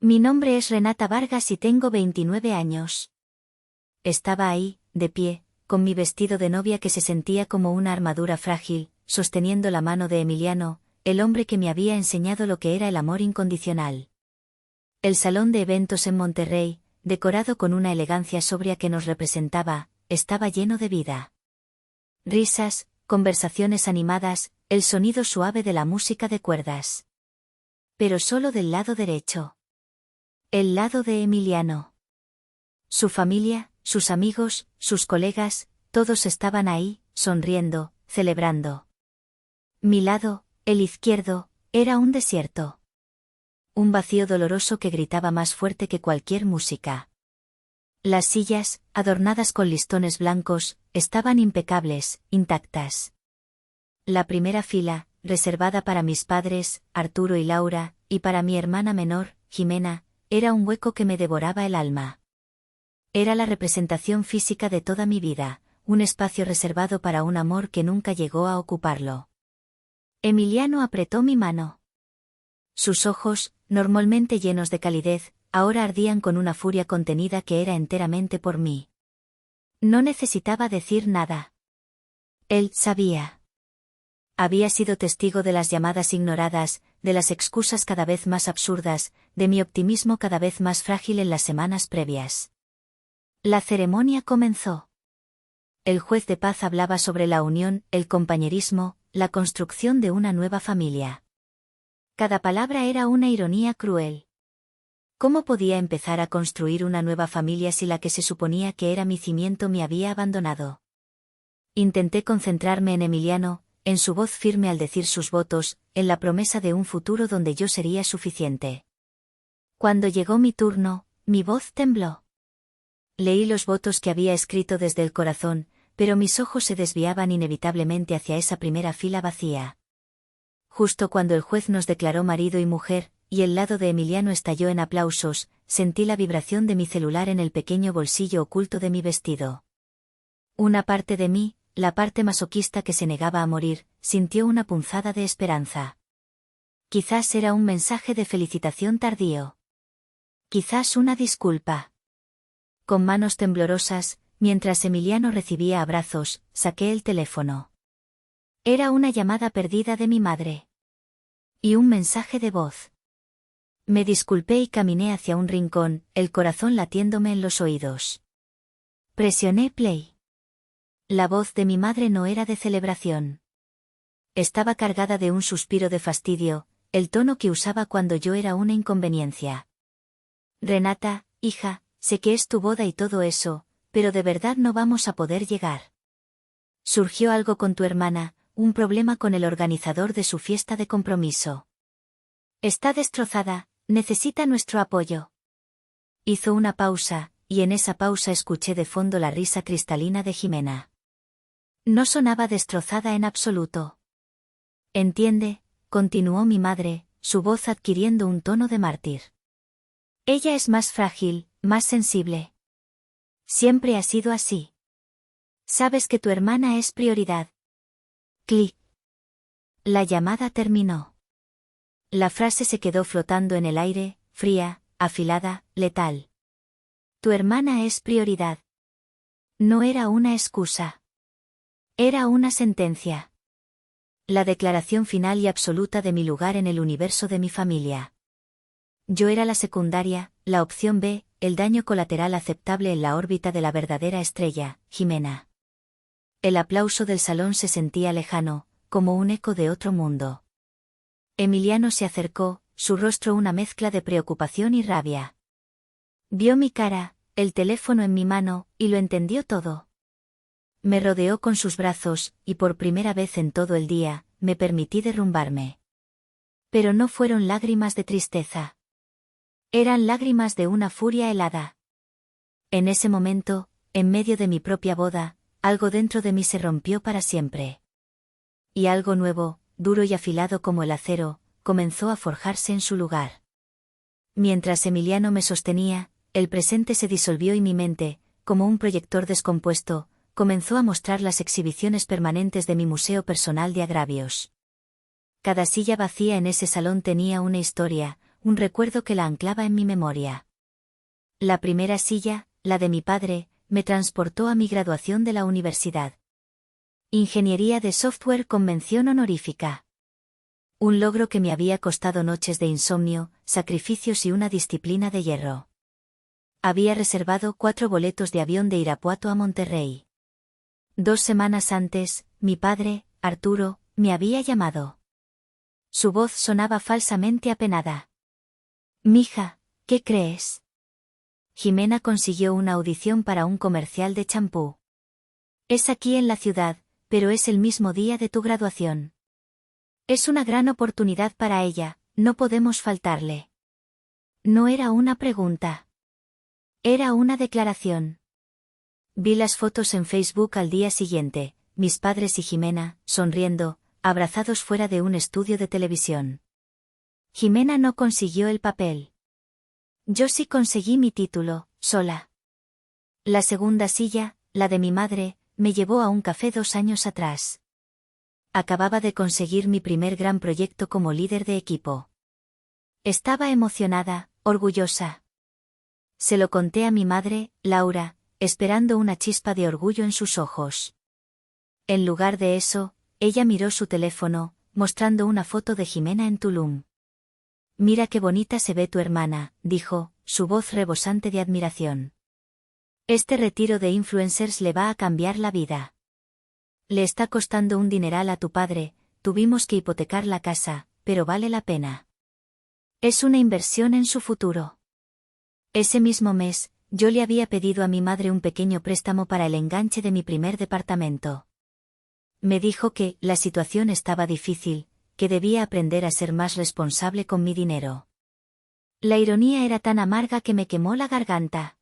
Mi nombre es Renata Vargas y tengo 29 años. Estaba ahí, de pie, con mi vestido de novia que se sentía como una armadura frágil, sosteniendo la mano de Emiliano, el hombre que me había enseñado lo que era el amor incondicional. El salón de eventos en Monterrey, decorado con una elegancia sobria que nos representaba, estaba lleno de vida. Risas, conversaciones animadas, el sonido suave de la música de cuerdas. Pero solo del lado derecho. El lado de Emiliano. Su familia, sus amigos, sus colegas, todos estaban ahí, sonriendo, celebrando. Mi lado, el izquierdo, era un desierto. Un vacío doloroso que gritaba más fuerte que cualquier música. Las sillas, adornadas con listones blancos, estaban impecables, intactas. La primera fila, reservada para mis padres, Arturo y Laura, y para mi hermana menor, Jimena, era un hueco que me devoraba el alma. Era la representación física de toda mi vida, un espacio reservado para un amor que nunca llegó a ocuparlo. Emiliano apretó mi mano. Sus ojos, normalmente llenos de calidez, ahora ardían con una furia contenida que era enteramente por mí. No necesitaba decir nada. Él sabía. Había sido testigo de las llamadas ignoradas, de las excusas cada vez más absurdas, de mi optimismo cada vez más frágil en las semanas previas. La ceremonia comenzó. El juez de paz hablaba sobre la unión, el compañerismo, la construcción de una nueva familia. Cada palabra era una ironía cruel. ¿Cómo podía empezar a construir una nueva familia si la que se suponía que era mi cimiento me había abandonado? Intenté concentrarme en Emiliano, en su voz firme al decir sus votos, en la promesa de un futuro donde yo sería suficiente. Cuando llegó mi turno, mi voz tembló. Leí los votos que había escrito desde el corazón, pero mis ojos se desviaban inevitablemente hacia esa primera fila vacía. Justo cuando el juez nos declaró marido y mujer, y el lado de Emiliano estalló en aplausos, sentí la vibración de mi celular en el pequeño bolsillo oculto de mi vestido. Una parte de mí, la parte masoquista que se negaba a morir, sintió una punzada de esperanza. Quizás era un mensaje de felicitación tardío. Quizás una disculpa. Con manos temblorosas, mientras Emiliano recibía abrazos, saqué el teléfono. Era una llamada perdida de mi madre. Y un mensaje de voz. Me disculpé y caminé hacia un rincón, el corazón latiéndome en los oídos. Presioné play. La voz de mi madre no era de celebración. Estaba cargada de un suspiro de fastidio, el tono que usaba cuando yo era una inconveniencia. Renata, hija, sé que es tu boda y todo eso, pero de verdad no vamos a poder llegar. Surgió algo con tu hermana, un problema con el organizador de su fiesta de compromiso. Está destrozada, necesita nuestro apoyo. Hizo una pausa, y en esa pausa escuché de fondo la risa cristalina de Jimena. No sonaba destrozada en absoluto. Entiende, continuó mi madre, su voz adquiriendo un tono de mártir. Ella es más frágil, más sensible. Siempre ha sido así. Sabes que tu hermana es prioridad. Clic. La llamada terminó. La frase se quedó flotando en el aire, fría, afilada, letal. Tu hermana es prioridad. No era una excusa. Era una sentencia. La declaración final y absoluta de mi lugar en el universo de mi familia. Yo era la secundaria, la opción B, el daño colateral aceptable en la órbita de la verdadera estrella, Jimena. El aplauso del salón se sentía lejano, como un eco de otro mundo. Emiliano se acercó, su rostro una mezcla de preocupación y rabia. Vio mi cara, el teléfono en mi mano, y lo entendió todo. Me rodeó con sus brazos, y por primera vez en todo el día, me permití derrumbarme. Pero no fueron lágrimas de tristeza. Eran lágrimas de una furia helada. En ese momento, en medio de mi propia boda, algo dentro de mí se rompió para siempre. Y algo nuevo, duro y afilado como el acero, comenzó a forjarse en su lugar. Mientras Emiliano me sostenía, el presente se disolvió y mi mente, como un proyector descompuesto, comenzó a mostrar las exhibiciones permanentes de mi museo personal de agravios. Cada silla vacía en ese salón tenía una historia, un recuerdo que la anclaba en mi memoria. La primera silla, la de mi padre, me transportó a mi graduación de la universidad. Ingeniería de software con mención honorífica. Un logro que me había costado noches de insomnio, sacrificios y una disciplina de hierro. Había reservado 4 boletos de avión de Irapuato a Monterrey. 2 semanas antes, mi padre, Arturo, me había llamado. Su voz sonaba falsamente apenada. «Mija, ¿qué crees? Jimena consiguió una audición para un comercial de champú. Es aquí en la ciudad, pero es el mismo día de tu graduación. Es una gran oportunidad para ella, no podemos faltarle». No era una pregunta. Era una declaración. Vi las fotos en Facebook al día siguiente, mis padres y Jimena, sonriendo, abrazados fuera de un estudio de televisión. Jimena no consiguió el papel. Yo sí conseguí mi título, sola. La segunda silla, la de mi madre, me llevó a un café 2 años atrás. Acababa de conseguir mi primer gran proyecto como líder de equipo. Estaba emocionada, orgullosa. Se lo conté a mi madre, Laura, esperando una chispa de orgullo en sus ojos. En lugar de eso, ella miró su teléfono, mostrando una foto de Jimena en Tulum. «Mira qué bonita se ve tu hermana», dijo, su voz rebosante de admiración. «Este retiro de influencers le va a cambiar la vida. Le está costando un dineral a tu padre, tuvimos que hipotecar la casa, pero vale la pena. Es una inversión en su futuro». Ese mismo mes, yo le había pedido a mi madre un pequeño préstamo para el enganche de mi primer departamento. Me dijo que la situación estaba difícil, que debía aprender a ser más responsable con mi dinero. La ironía era tan amarga que me quemó la garganta.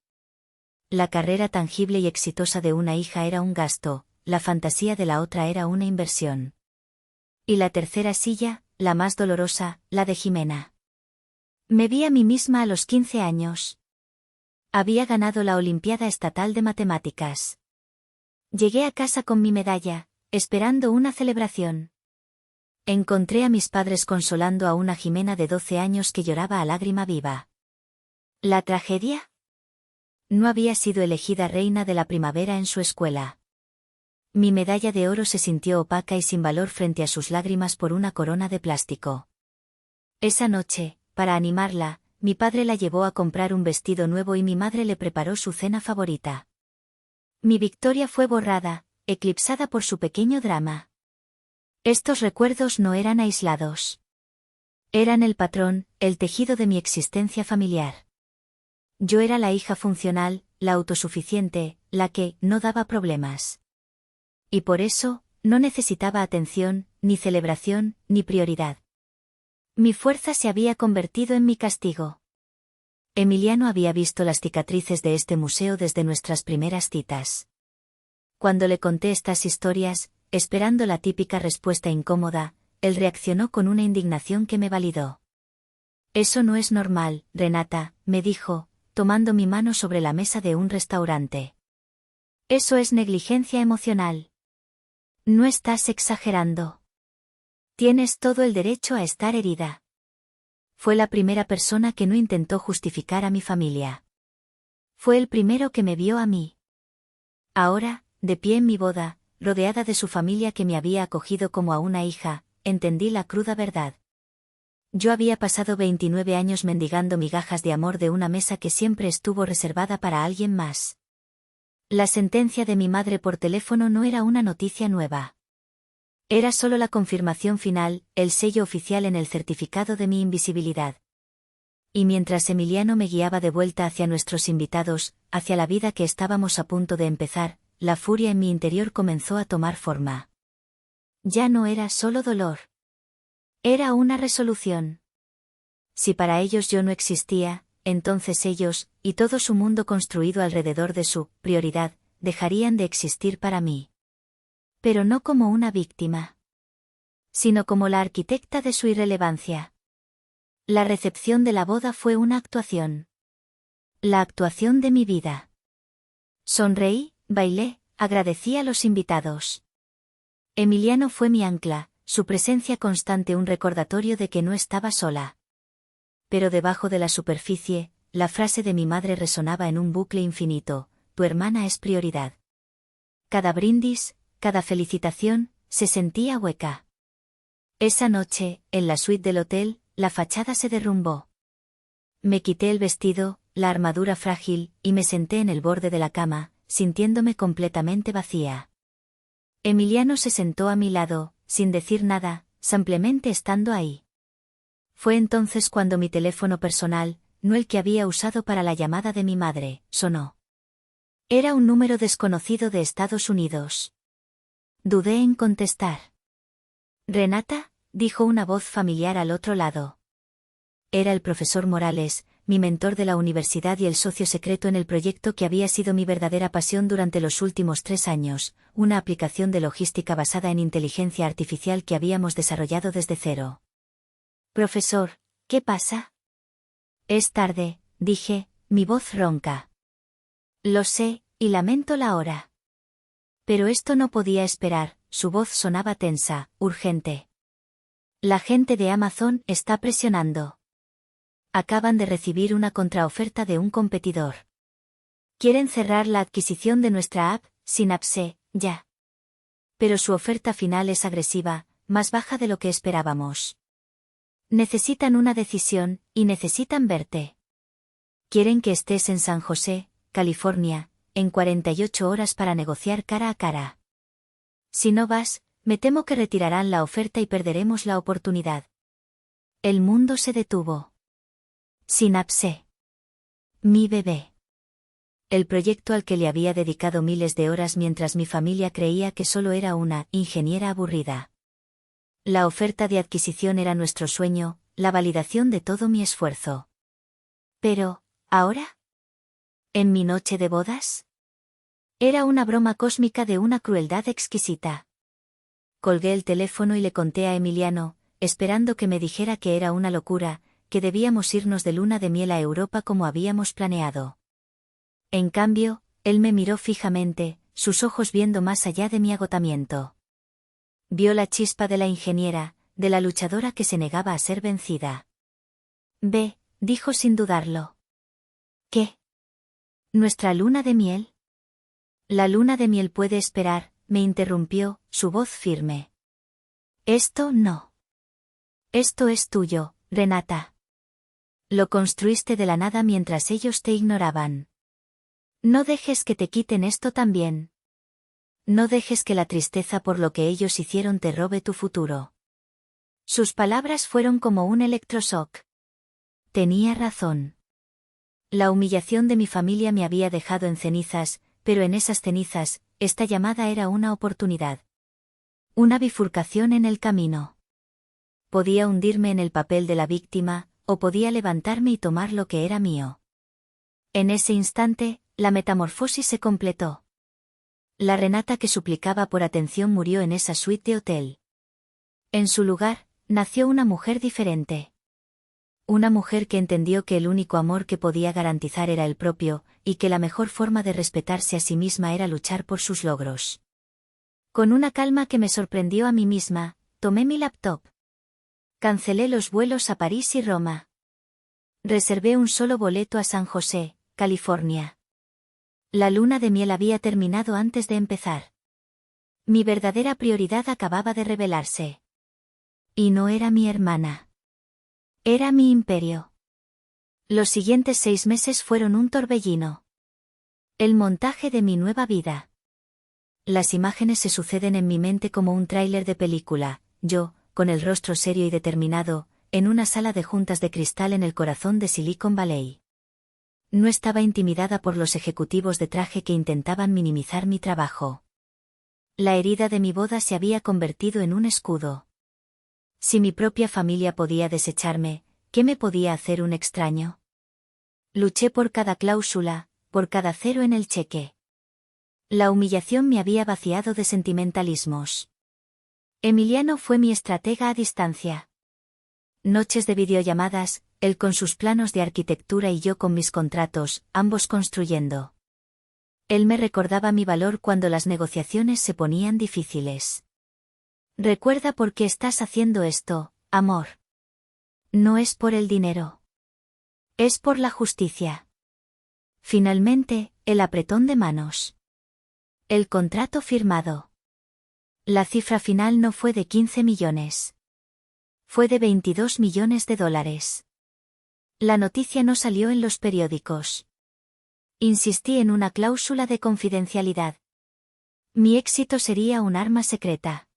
La carrera tangible y exitosa de una hija era un gasto, la fantasía de la otra era una inversión. Y la tercera silla, la más dolorosa, la de Jimena. Me vi a mí misma a los 15 años. Había ganado la Olimpiada Estatal de Matemáticas. Llegué a casa con mi medalla, esperando una celebración. Encontré a mis padres consolando a una Jimena de 12 años que lloraba a lágrima viva. ¿La tragedia? No había sido elegida reina de la primavera en su escuela. Mi medalla de oro se sintió opaca y sin valor frente a sus lágrimas por una corona de plástico. Esa noche, para animarla, mi padre la llevó a comprar un vestido nuevo y mi madre le preparó su cena favorita. Mi victoria fue borrada, eclipsada por su pequeño drama. Estos recuerdos no eran aislados. Eran el patrón, el tejido de mi existencia familiar. Yo era la hija funcional, la autosuficiente, la que no daba problemas. Y por eso, no necesitaba atención, ni celebración, ni prioridad. Mi fuerza se había convertido en mi castigo. Emiliano había visto las cicatrices de este museo desde nuestras primeras citas. Cuando le conté estas historias, esperando la típica respuesta incómoda, él reaccionó con una indignación que me validó. «Eso no es normal, Renata», me dijo, tomando mi mano sobre la mesa de un restaurante. «Eso es negligencia emocional. No estás exagerando. Tienes todo el derecho a estar herida». Fue la primera persona que no intentó justificar a mi familia. Fue el primero que me vio a mí. Ahora, de pie en mi boda, rodeada de su familia que me había acogido como a una hija, entendí la cruda verdad. Yo había pasado 29 años mendigando migajas de amor de una mesa que siempre estuvo reservada para alguien más. La sentencia de mi madre por teléfono no era una noticia nueva. Era solo la confirmación final, el sello oficial en el certificado de mi invisibilidad. Y mientras Emiliano me guiaba de vuelta hacia nuestros invitados, hacia la vida que estábamos a punto de empezar, la furia en mi interior comenzó a tomar forma. Ya no era solo dolor. Era una resolución. Si para ellos yo no existía, entonces ellos, y todo su mundo construido alrededor de su prioridad, dejarían de existir para mí. Pero no como una víctima, sino como la arquitecta de su irrelevancia. La recepción de la boda fue una actuación. La actuación de mi vida. Sonreí, bailé, agradecí a los invitados. Emiliano fue mi ancla, su presencia constante un recordatorio de que no estaba sola. Pero debajo de la superficie, la frase de mi madre resonaba en un bucle infinito: tu hermana es prioridad. Cada brindis, cada felicitación, se sentía hueca. Esa noche, en la suite del hotel, la fachada se derrumbó. Me quité el vestido, la armadura frágil, y me senté en el borde de la cama, sintiéndome completamente vacía. Emiliano se sentó a mi lado, sin decir nada, simplemente estando ahí. Fue entonces cuando mi teléfono personal, no el que había usado para la llamada de mi madre, sonó. Era un número desconocido de Estados Unidos. Dudé en contestar. «Renata», dijo una voz familiar al otro lado. Era el profesor Morales, mi mentor de la universidad y el socio secreto en el proyecto que había sido mi verdadera pasión durante los últimos 3 años, una aplicación de logística basada en inteligencia artificial que habíamos desarrollado desde cero. «Profesor, ¿qué pasa?» «Es tarde», dije, mi voz ronca. «Lo sé, y lamento la hora». Pero esto no podía esperar, su voz sonaba tensa, urgente. «La gente de Amazon está presionando. Acaban de recibir una contraoferta de un competidor. Quieren cerrar la adquisición de nuestra app, Synapse, ya. Pero su oferta final es agresiva, más baja de lo que esperábamos. Necesitan una decisión, y necesitan verte. Quieren que estés en San José, California, en 48 horas para negociar cara a cara. Si no vas, me temo que retirarán la oferta y perderemos la oportunidad». El mundo se detuvo. Synapse. Mi bebé. El proyecto al que le había dedicado miles de horas mientras mi familia creía que solo era una ingeniera aburrida. La oferta de adquisición era nuestro sueño, la validación de todo mi esfuerzo. Pero, ¿ahora? ¿En mi noche de bodas? Era una broma cósmica de una crueldad exquisita. Colgué el teléfono y le conté a Emiliano, esperando que me dijera que era una locura, que debíamos irnos de luna de miel a Europa como habíamos planeado. En cambio, él me miró fijamente, sus ojos viendo más allá de mi agotamiento. Vio la chispa de la ingeniera, de la luchadora que se negaba a ser vencida. «Ve», dijo sin dudarlo. «¿Qué? ¿Nuestra luna de miel?» «La luna de miel puede esperar», me interrumpió, su voz firme. «Esto no. Esto es tuyo, Renata. Lo construiste de la nada mientras ellos te ignoraban. No dejes que te quiten esto también. No dejes que la tristeza por lo que ellos hicieron te robe tu futuro». Sus palabras fueron como un electroshock. Tenía razón. La humillación de mi familia me había dejado en cenizas, pero en esas cenizas, esta llamada era una oportunidad. Una bifurcación en el camino. Podía hundirme en el papel de la víctima, o podía levantarme y tomar lo que era mío. En ese instante, la metamorfosis se completó. La Renata que suplicaba por atención murió en esa suite de hotel. En su lugar, nació una mujer diferente. Una mujer que entendió que el único amor que podía garantizar era el propio, y que la mejor forma de respetarse a sí misma era luchar por sus logros. Con una calma que me sorprendió a mí misma, tomé mi laptop. Cancelé los vuelos a París y Roma. Reservé un solo boleto a San José, California. La luna de miel había terminado antes de empezar. Mi verdadera prioridad acababa de revelarse. Y no era mi hermana. Era mi imperio. Los siguientes 6 meses fueron un torbellino. El montaje de mi nueva vida. Las imágenes se suceden en mi mente como un tráiler de película, yo, con el rostro serio y determinado, en una sala de juntas de cristal en el corazón de Silicon Valley. No estaba intimidada por los ejecutivos de traje que intentaban minimizar mi trabajo. La herida de mi boda se había convertido en un escudo. Si mi propia familia podía desecharme, ¿qué me podía hacer un extraño? Luché por cada cláusula, por cada cero en el cheque. La humillación me había vaciado de sentimentalismos. Emiliano fue mi estratega a distancia. Noches de videollamadas, él con sus planos de arquitectura y yo con mis contratos, ambos construyendo. Él me recordaba mi valor cuando las negociaciones se ponían difíciles. «Recuerda por qué estás haciendo esto, amor. No es por el dinero. Es por la justicia. Finalmente, el apretón de manos. El contrato firmado. La cifra final no fue de 15 millones. Fue de 22 millones de dólares. La noticia no salió en los periódicos. Insistí en una cláusula de confidencialidad. Mi éxito sería un arma secreta.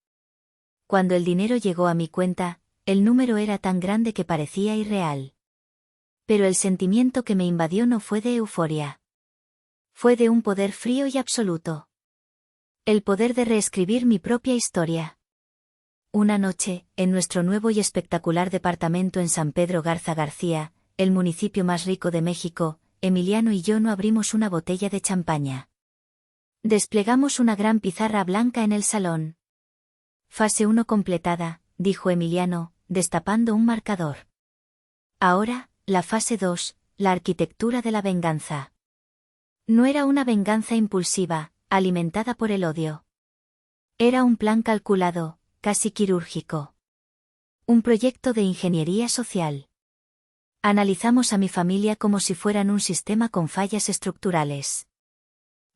Cuando el dinero llegó a mi cuenta, el número era tan grande que parecía irreal. Pero el sentimiento que me invadió no fue de euforia. Fue de un poder frío y absoluto. El poder de reescribir mi propia historia. Una noche, en nuestro nuevo y espectacular departamento en San Pedro Garza García, el municipio más rico de México, Emiliano y yo no abrimos una botella de champaña. Desplegamos una gran pizarra blanca en el salón. Fase 1 completada, dijo Emiliano, destapando un marcador. Ahora, la fase 2, la arquitectura de la venganza. No era una venganza impulsiva, alimentada por el odio. Era un plan calculado, casi quirúrgico. Un proyecto de ingeniería social. Analizamos a mi familia como si fueran un sistema con fallas estructurales.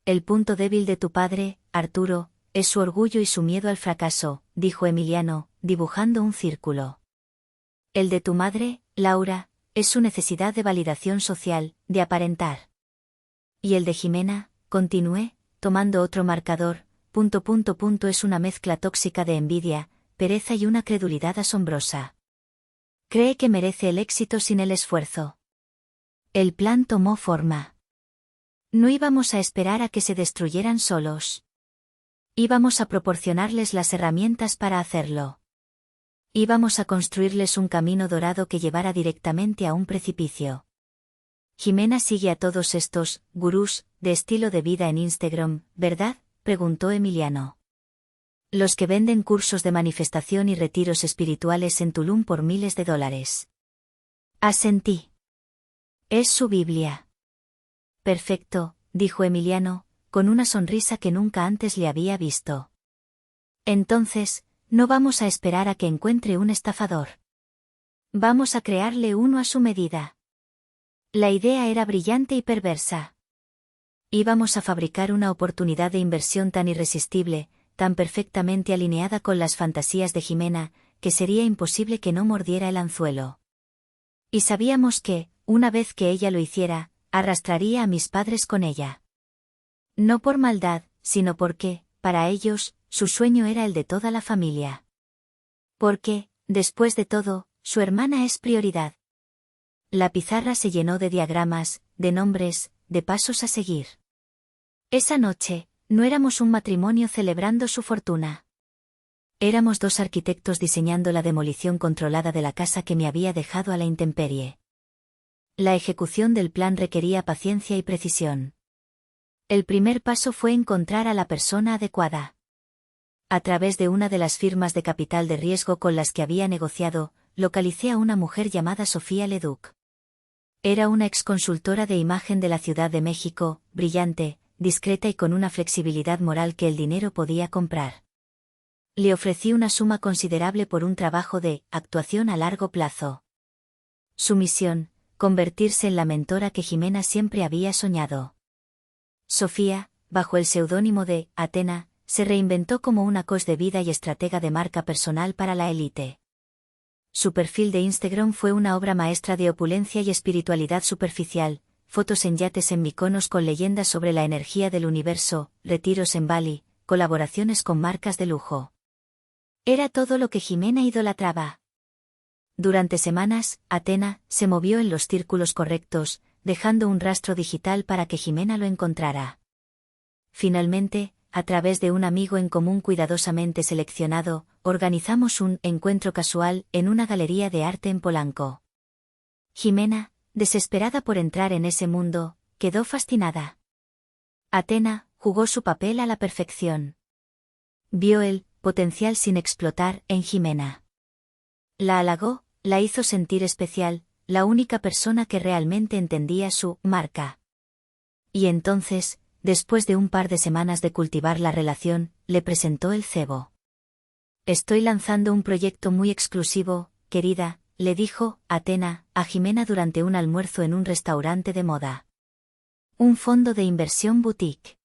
El punto débil de tu padre, Arturo, es su orgullo y su miedo al fracaso, dijo Emiliano, dibujando un círculo. El de tu madre, Laura, es su necesidad de validación social, de aparentar. Y el de Jimena, continué, tomando otro marcador, ... es una mezcla tóxica de envidia, pereza y una credulidad asombrosa. Cree que merece el éxito sin el esfuerzo. El plan tomó forma. No íbamos a esperar a que se destruyeran solos. Íbamos a proporcionarles las herramientas para hacerlo. Íbamos a construirles un camino dorado que llevara directamente a un precipicio. Jimena sigue a todos estos gurús de estilo de vida en Instagram, ¿verdad?, preguntó Emiliano. Los que venden cursos de manifestación y retiros espirituales en Tulum por miles de dólares. Asentí. Es su Biblia. Perfecto, dijo Emiliano, con una sonrisa que nunca antes le había visto. Entonces, no vamos a esperar a que encuentre un estafador. Vamos a crearle uno a su medida. La idea era brillante y perversa. Íbamos a fabricar una oportunidad de inversión tan irresistible, tan perfectamente alineada con las fantasías de Jimena, que sería imposible que no mordiera el anzuelo. Y sabíamos que, una vez que ella lo hiciera, arrastraría a mis padres con ella. No por maldad, sino porque, para ellos, su sueño era el de toda la familia. Porque, después de todo, su hermana es prioridad. La pizarra se llenó de diagramas, de nombres, de pasos a seguir. Esa noche, no éramos un matrimonio celebrando su fortuna. Éramos dos arquitectos diseñando la demolición controlada de la casa que me había dejado a la intemperie. La ejecución del plan requería paciencia y precisión. El primer paso fue encontrar a la persona adecuada. A través de una de las firmas de capital de riesgo con las que había negociado, localicé a una mujer llamada Sofía Leduc. Era una exconsultora de imagen de la Ciudad de México, brillante, discreta y con una flexibilidad moral que el dinero podía comprar. Le ofrecí una suma considerable por un trabajo de actuación a largo plazo. Su misión, convertirse en la mentora que Jimena siempre había soñado. Sofía, bajo el seudónimo de Atena, se reinventó como una coach de vida y estratega de marca personal para la élite. Su perfil de Instagram fue una obra maestra de opulencia y espiritualidad superficial, fotos en yates en Mykonos con leyendas sobre la energía del universo, retiros en Bali, colaboraciones con marcas de lujo. Era todo lo que Jimena idolatraba. Durante semanas, Atena se movió en los círculos correctos, dejando un rastro digital para que Jimena lo encontrara. Finalmente, a través de un amigo en común cuidadosamente seleccionado, organizamos un encuentro casual en una galería de arte en Polanco. Jimena, desesperada por entrar en ese mundo, quedó fascinada. Atena jugó su papel a la perfección. Vio el potencial sin explotar en Jimena. La halagó, la hizo sentir especial, la única persona que realmente entendía su marca. Y entonces, después de un par de semanas de cultivar la relación, le presentó el cebo. Estoy lanzando un proyecto muy exclusivo, querida, le dijo Athena a Jimena durante un almuerzo en un restaurante de moda. Un fondo de inversión boutique.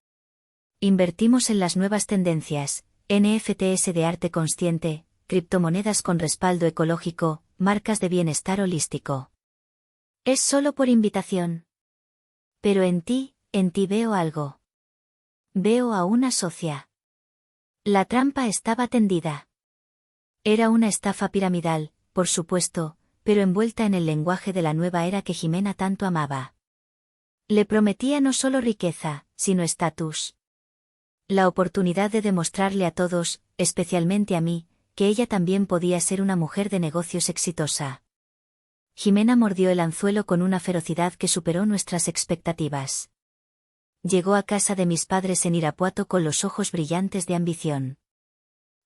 Invertimos en las nuevas tendencias, NFTs de arte consciente, criptomonedas con respaldo ecológico, marcas de bienestar holístico. Es solo por invitación. Pero en ti veo algo. Veo a una socia. La trampa estaba tendida. Era una estafa piramidal, por supuesto, pero envuelta en el lenguaje de la nueva era que Jimena tanto amaba. Le prometía no solo riqueza, sino estatus. La oportunidad de demostrarle a todos, especialmente a mí, que ella también podía ser una mujer de negocios exitosa. Jimena mordió el anzuelo con una ferocidad que superó nuestras expectativas. Llegó a casa de mis padres en Irapuato con los ojos brillantes de ambición.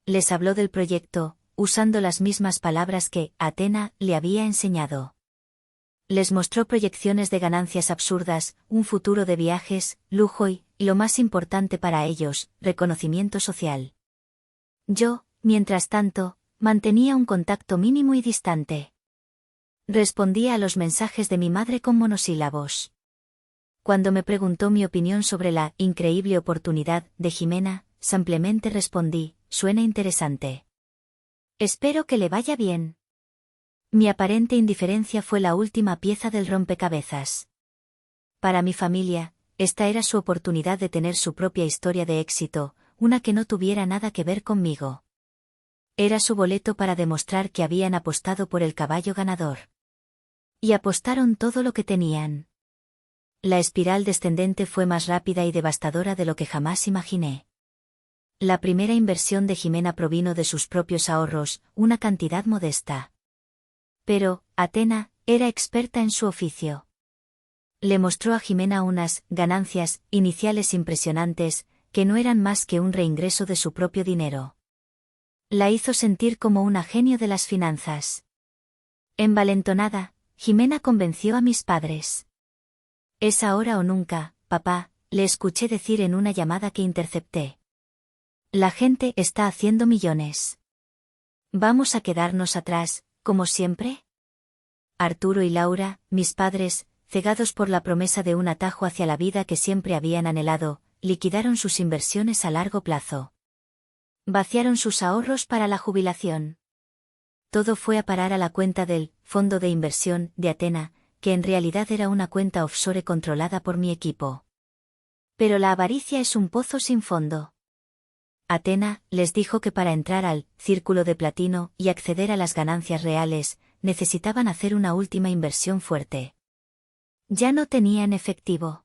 Les habló del proyecto, usando las mismas palabras que Athena le había enseñado. Les mostró proyecciones de ganancias absurdas, un futuro de viajes, lujo y, lo más importante para ellos, reconocimiento social. Yo, mientras tanto, mantenía un contacto mínimo y distante. Respondía a los mensajes de mi madre con monosílabos. Cuando me preguntó mi opinión sobre la increíble oportunidad de Jimena, simplemente respondí, suena interesante. Espero que le vaya bien. Mi aparente indiferencia fue la última pieza del rompecabezas. Para mi familia, esta era su oportunidad de tener su propia historia de éxito, una que no tuviera nada que ver conmigo. Era su boleto para demostrar que habían apostado por el caballo ganador. Y apostaron todo lo que tenían. La espiral descendente fue más rápida y devastadora de lo que jamás imaginé. La primera inversión de Jimena provino de sus propios ahorros, una cantidad modesta. Pero, Athena, era experta en su oficio. Le mostró a Jimena unas ganancias iniciales impresionantes, que no eran más que un reingreso de su propio dinero. La hizo sentir como una genio de las finanzas. Envalentonada, Jimena convenció a mis padres. Es ahora o nunca, papá, le escuché decir en una llamada que intercepté. La gente está haciendo millones. ¿Vamos a quedarnos atrás, como siempre? Arturo y Laura, mis padres, cegados por la promesa de un atajo hacia la vida que siempre habían anhelado, liquidaron sus inversiones a largo plazo. Vaciaron sus ahorros para la jubilación. Todo fue a parar a la cuenta del fondo de inversión de Athena, que en realidad era una cuenta offshore controlada por mi equipo. Pero la avaricia es un pozo sin fondo. Athena les dijo que para entrar al círculo de platino y acceder a las ganancias reales, necesitaban hacer una última inversión fuerte. Ya no tenían efectivo.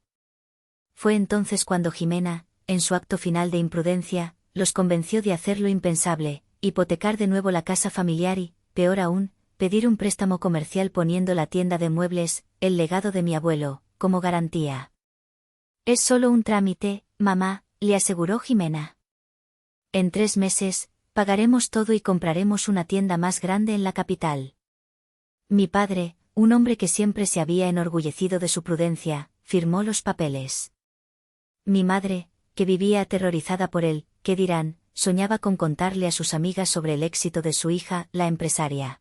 Fue entonces cuando Jimena, en su acto final de imprudencia, los convenció de hacer lo impensable, hipotecar de nuevo la casa familiar y, peor aún, pedir un préstamo comercial poniendo la tienda de muebles, el legado de mi abuelo, como garantía. Es solo un trámite, mamá, le aseguró Jimena. En 3 meses, pagaremos todo y compraremos una tienda más grande en la capital. Mi padre, un hombre que siempre se había enorgullecido de su prudencia, firmó los papeles. Mi madre, que vivía aterrorizada por él, ¿qué dirán?, soñaba con contarle a sus amigas sobre el éxito de su hija, la empresaria.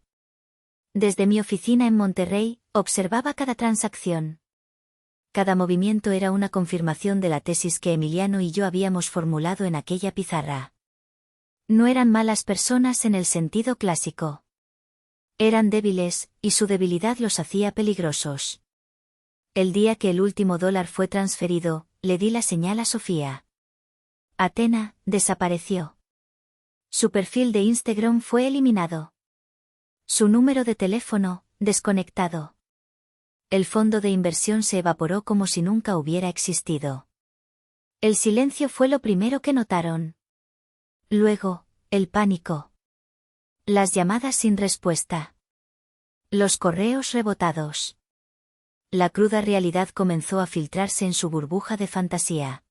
Desde mi oficina en Monterrey, observaba cada transacción. Cada movimiento era una confirmación de la tesis que Emiliano y yo habíamos formulado en aquella pizarra. No eran malas personas en el sentido clásico. Eran débiles, y su debilidad los hacía peligrosos. El día que el último dólar fue transferido, le di la señal a Sofía. Athena desapareció. Su perfil de Instagram fue eliminado. Su número de teléfono, desconectado. El fondo de inversión se evaporó como si nunca hubiera existido. El silencio fue lo primero que notaron. Luego, el pánico. Las llamadas sin respuesta. Los correos rebotados. La cruda realidad comenzó a filtrarse en su burbuja de fantasía.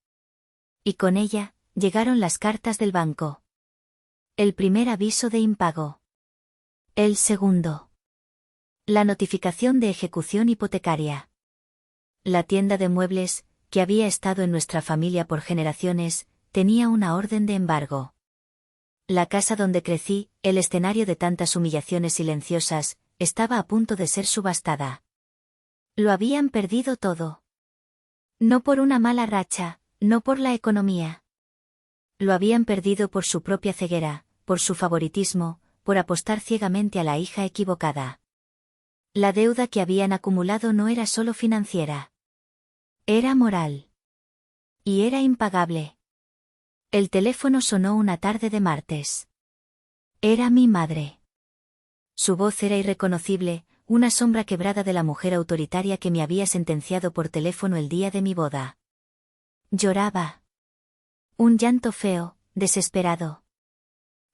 Y con ella, llegaron las cartas del banco. El primer aviso de impago. El segundo. La notificación de ejecución hipotecaria. La tienda de muebles, que había estado en nuestra familia por generaciones, tenía una orden de embargo. La casa donde crecí, el escenario de tantas humillaciones silenciosas, estaba a punto de ser subastada. Lo habían perdido todo. No por una mala racha, no por la economía. Lo habían perdido por su propia ceguera, por su favoritismo, por apostar ciegamente a la hija equivocada. La deuda que habían acumulado no era solo financiera. Era moral. Y era impagable. El teléfono sonó una tarde de martes. Era mi madre. Su voz era irreconocible, una sombra quebrada de la mujer autoritaria que me había sentenciado por teléfono el día de mi boda. Lloraba. Un llanto feo, desesperado.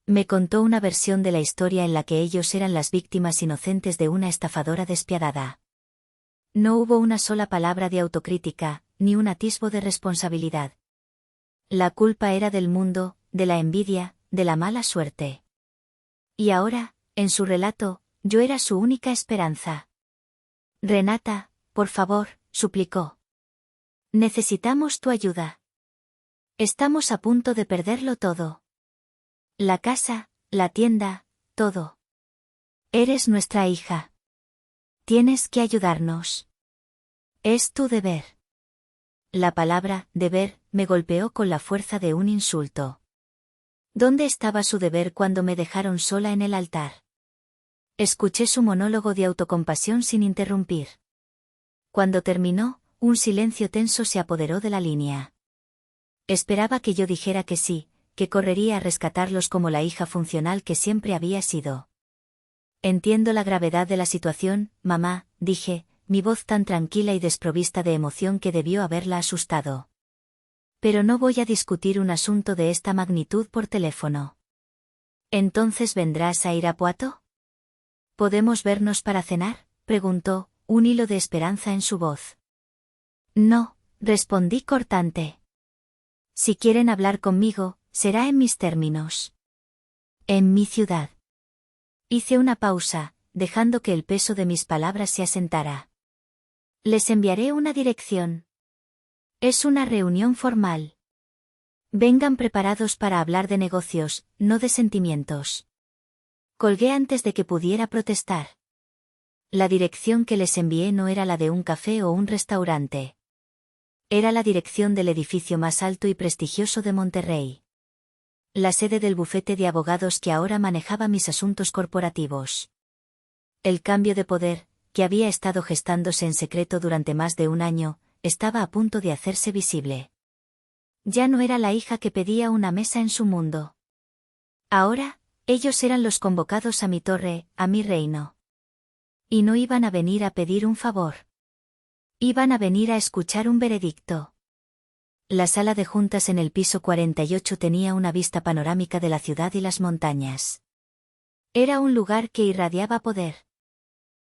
Me contó una versión de la historia en la que ellos eran las víctimas inocentes de una estafadora despiadada. No hubo una sola palabra de autocrítica, ni un atisbo de responsabilidad. La culpa era del mundo, de la envidia, de la mala suerte. Y ahora, en su relato, yo era su única esperanza. Renata, por favor, suplicó. Necesitamos tu ayuda. Estamos a punto de perderlo todo. La casa, la tienda, todo. Eres nuestra hija. Tienes que ayudarnos. Es tu deber. La palabra, deber, me golpeó con la fuerza de un insulto. ¿Dónde estaba su deber cuando me dejaron sola en el altar? Escuché su monólogo de autocompasión sin interrumpir. Cuando terminó, un silencio tenso se apoderó de la línea. Esperaba que yo dijera que sí, que correría a rescatarlos como la hija funcional que siempre había sido. Entiendo la gravedad de la situación, mamá, dije, mi voz tan tranquila y desprovista de emoción que debió haberla asustado. Pero no voy a discutir un asunto de esta magnitud por teléfono. ¿Entonces vendrás a Irapuato? ¿Podemos vernos para cenar?, preguntó, un hilo de esperanza en su voz. No, respondí cortante. Si quieren hablar conmigo, será en mis términos. En mi ciudad. Hice una pausa, dejando que el peso de mis palabras se asentara. Les enviaré una dirección. Es una reunión formal. Vengan preparados para hablar de negocios, no de sentimientos. Colgué antes de que pudiera protestar. La dirección que les envié no era la de un café o un restaurante. Era la dirección del edificio más alto y prestigioso de Monterrey. La sede del bufete de abogados que ahora manejaba mis asuntos corporativos. El cambio de poder, que había estado gestándose en secreto durante más de un año, estaba a punto de hacerse visible. Ya no era la hija que pedía una mesa en su mundo. Ahora, ellos eran los convocados a mi torre, a mi reino. Y no iban a venir a pedir un favor. Iban a venir a escuchar un veredicto. La sala de juntas en el piso 48 tenía una vista panorámica de la ciudad y las montañas. Era un lugar que irradiaba poder.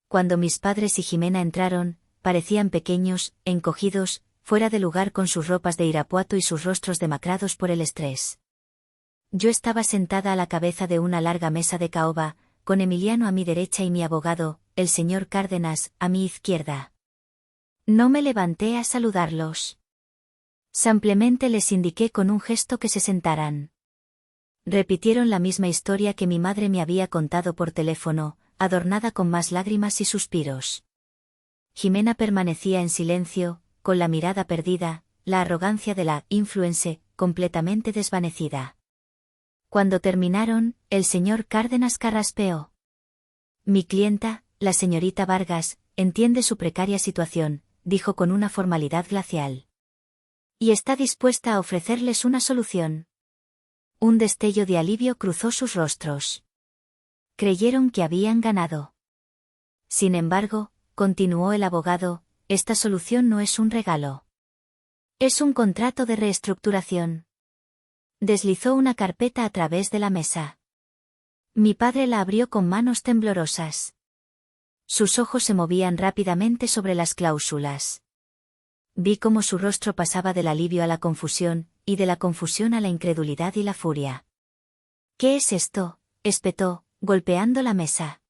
Cuando mis padres y Jimena entraron, parecían pequeños, encogidos, fuera de lugar con sus ropas de Irapuato y sus rostros demacrados por el estrés. Yo estaba sentada a la cabeza de una larga mesa de caoba, con Emiliano a mi derecha y mi abogado, el señor Cárdenas, a mi izquierda. No me levanté a saludarlos. Simplemente les indiqué con un gesto que se sentaran. Repitieron la misma historia que mi madre me había contado por teléfono, adornada con más lágrimas y suspiros. Jimena permanecía en silencio, con la mirada perdida, la arrogancia de la influencer completamente desvanecida. Cuando terminaron, el señor Cárdenas carraspeó. Mi clienta, la señorita Vargas, entiende su precaria situación, dijo con una formalidad glacial. Y está dispuesta a ofrecerles una solución. Un destello de alivio cruzó sus rostros. Creyeron que habían ganado. Sin embargo, continuó el abogado, esta solución no es un regalo. Es un contrato de reestructuración. Deslizó una carpeta a través de la mesa. Mi padre la abrió con manos temblorosas. Sus ojos se movían rápidamente sobre las cláusulas. Vi cómo su rostro pasaba del alivio a la confusión, y de la confusión a la incredulidad y la furia. ¿Qué es esto?, espetó, golpeando la mesa.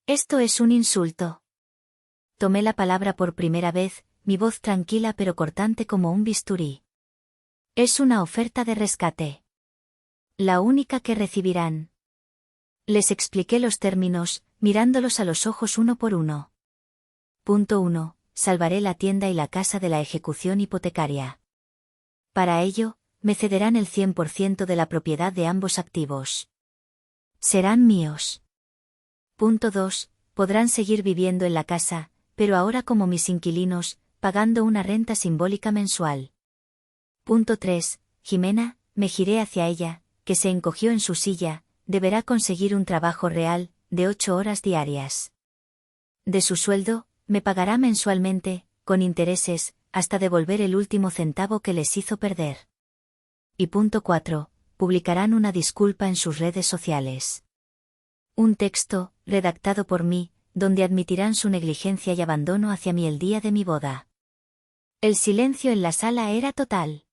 Esto es un insulto. Tomé la palabra por primera vez, mi voz tranquila pero cortante como un bisturí. Es una oferta de rescate. La única que recibirán. Les expliqué los términos, mirándolos a los ojos uno por uno. Punto 1. Salvaré la tienda y la casa de la ejecución hipotecaria. Para ello, me cederán el 100% de la propiedad de ambos activos. Serán míos. Punto 2. Podrán seguir viviendo en la casa, pero ahora como mis inquilinos, pagando una renta simbólica mensual. Punto 3. Jimena, me giré hacia ella, que se encogió en su silla, deberá conseguir un trabajo real, de 8 horas diarias. De su sueldo, me pagará mensualmente, con intereses, hasta devolver el último centavo que les hizo perder. Y punto 4. Publicarán una disculpa en sus redes sociales. Un texto, redactado por mí, donde admitirán su negligencia y abandono hacia mí el día de mi boda. El silencio en la sala era total.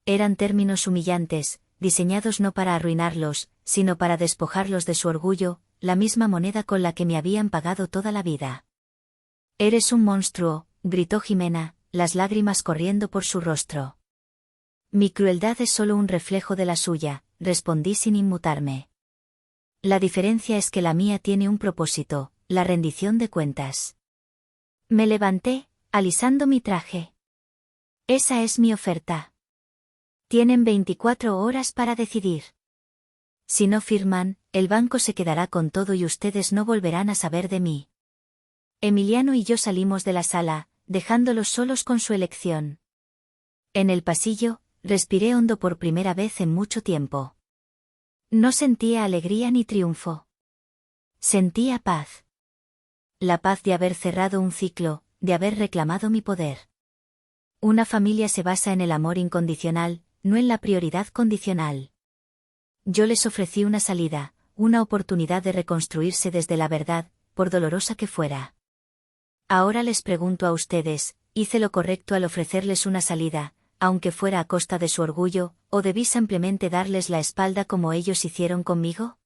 Eran términos humillantes, diseñados no para arruinarlos, sino para despojarlos de su orgullo, la misma moneda con la que me habían pagado toda la vida. Eres un monstruo, gritó Jimena, las lágrimas corriendo por su rostro. Mi crueldad es solo un reflejo de la suya, respondí sin inmutarme. La diferencia es que la mía tiene un propósito, la rendición de cuentas. Me levanté, alisando mi traje. Esa es mi oferta. Tienen 24 horas para decidir. Si no firman, el banco se quedará con todo y ustedes no volverán a saber de mí. Emiliano y yo salimos de la sala, dejándolos solos con su elección. En el pasillo, respiré hondo por primera vez en mucho tiempo. No sentía alegría ni triunfo. Sentía paz. La paz de haber cerrado un ciclo, de haber reclamado mi poder. Una familia se basa en el amor incondicional, no en la prioridad condicional. Yo les ofrecí una salida, una oportunidad de reconstruirse desde la verdad, por dolorosa que fuera. Ahora les pregunto a ustedes, ¿hice lo correcto al ofrecerles una salida, aunque fuera a costa de su orgullo, o debí simplemente darles la espalda como ellos hicieron conmigo?